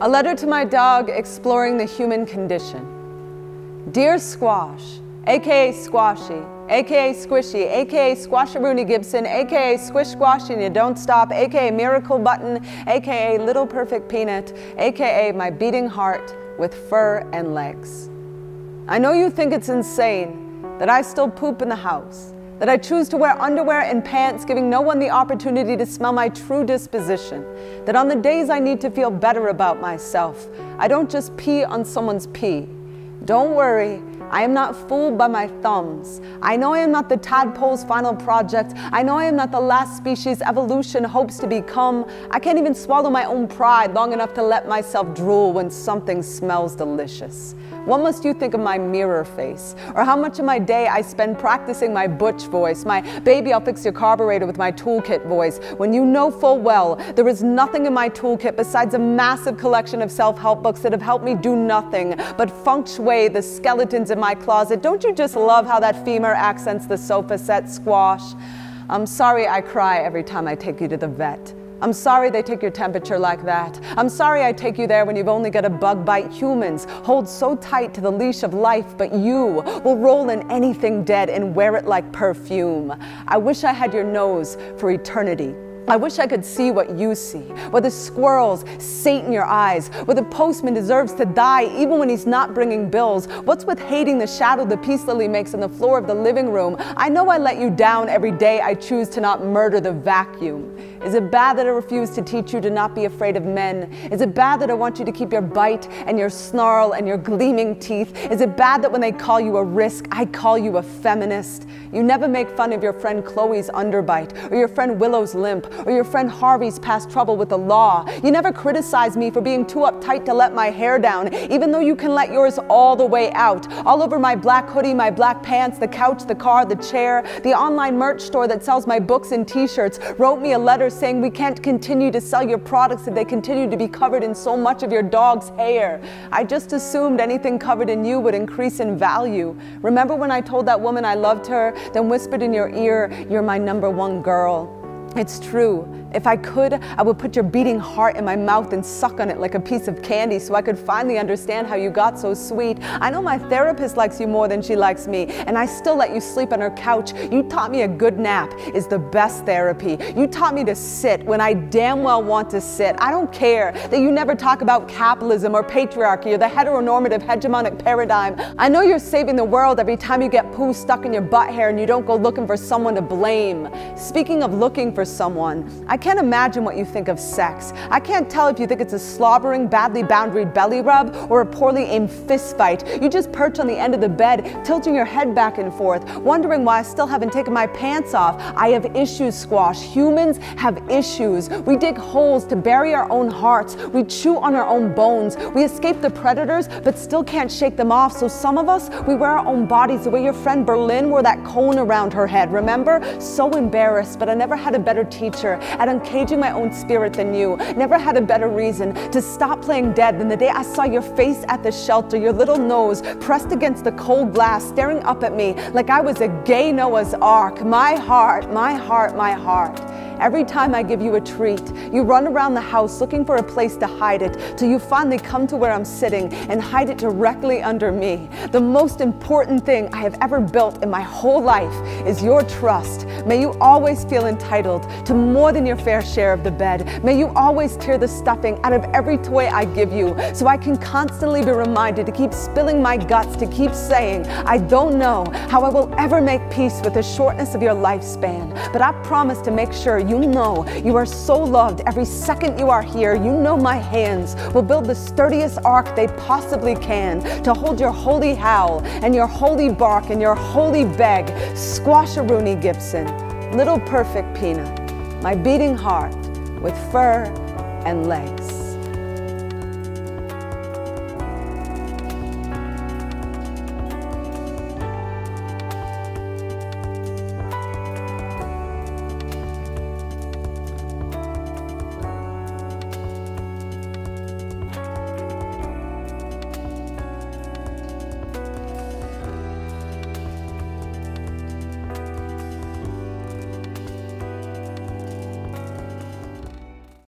A letter to my dog exploring the human condition. Dear Squash, aka Squashy, aka Squishy, aka Squasharoonie Gibson, aka Squish Squash and you don't stop, aka Miracle Button, aka Little Perfect Peanut, aka my beating heart with fur and legs. I know you think it's insane that I still poop in the house, that I choose to wear underwear and pants, giving no one the opportunity to smell my true disposition, that on the days I need to feel better about myself, I don't just pee on someone's pee. Don't worry, I am not fooled by my thumbs. I know I am not the tadpole's final project. I know I am not the last species evolution hopes to become. I can't even swallow my own pride long enough to let myself drool when something smells delicious. What must you think of my mirror face? Or how much of my day I spend practicing my butch voice, my baby I'll fix your carburetor with my toolkit voice, when you know full well there is nothing in my toolkit besides a massive collection of self-help books that have helped me do nothing but feng shui the skeletons in my closet. Don't you just love how that femur accents the sofa set, Squash? I'm sorry I cry every time I take you to the vet. I'm sorry they take your temperature like that. I'm sorry I take you there when you've only got a bug bite. Humans hold so tight to the leash of life, but you will roll in anything dead and wear it like perfume. I wish I had your nose for eternity. I wish I could see what you see, where the squirrels sate in your eyes, where the postman deserves to die even when he's not bringing bills. What's with hating the shadow the peace lily makes on the floor of the living room? I know I let you down every day I choose to not murder the vacuum. Is it bad that I refuse to teach you to not be afraid of men? Is it bad that I want you to keep your bite and your snarl and your gleaming teeth? Is it bad that when they call you a risk, I call you a feminist? You never make fun of your friend Chloe's underbite, or your friend Willow's limp, or your friend Harvey's past trouble with the law. You never criticize me for being too uptight to let my hair down, even though you can let yours all the way out, all over my black hoodie, my black pants, the couch, the car, the chair. The online merch store that sells my books and t-shirts wrote me a letter saying we can't continue to sell your products if they continue to be covered in so much of your dog's hair. I just assumed anything covered in you would increase in value. Remember when I told that woman I loved her, then whispered in your ear, "You're my #1 girl." It's true. If I could, I would put your beating heart in my mouth and suck on it like a piece of candy so I could finally understand how you got so sweet. I know my therapist likes you more than she likes me, and I still let you sleep on her couch. You taught me a good nap is the best therapy. You taught me to sit when I damn well want to sit. I don't care that you never talk about capitalism or patriarchy or the heteronormative hegemonic paradigm. I know you're saving the world every time you get poo stuck in your butt hair and you don't go looking for someone to blame. Speaking of looking for someone, I can't imagine what you think of sex. I can't tell if you think it's a slobbering, badly boundaried belly rub or a poorly aimed fist fight. You just perch on the end of the bed, tilting your head back and forth, wondering why I still haven't taken my pants off. I have issues, Squash. Humans have issues. We dig holes to bury our own hearts. We chew on our own bones. We escape the predators, but still can't shake them off. So some of us, we wear our own bodies the way your friend Berlin wore that cone around her head. Remember? So embarrassed, but I never had a better teacher at uncaging my own spirit than you. Never had a better reason to stop playing dead than the day I saw your face at the shelter, your little nose pressed against the cold glass, staring up at me like I was a gay Noah's Ark. My heart, my heart, my heart. Every time I give you a treat, you run around the house looking for a place to hide it, till you finally come to where I'm sitting and hide it directly under me. The most important thing I have ever built in my whole life is your trust. May you always feel entitled to more than your fair share of the bed. May you always tear the stuffing out of every toy I give you, so I can constantly be reminded to keep spilling my guts, to keep saying, I don't know how I will ever make peace with the shortness of your lifespan, but I promise to make sure you know you are so loved every second you are here. You know my hands will build the sturdiest ark they possibly can to hold your holy howl and your holy bark and your holy beg. Squasharoonie Gibson, Little Perfect Peanut, my beating heart with fur and legs.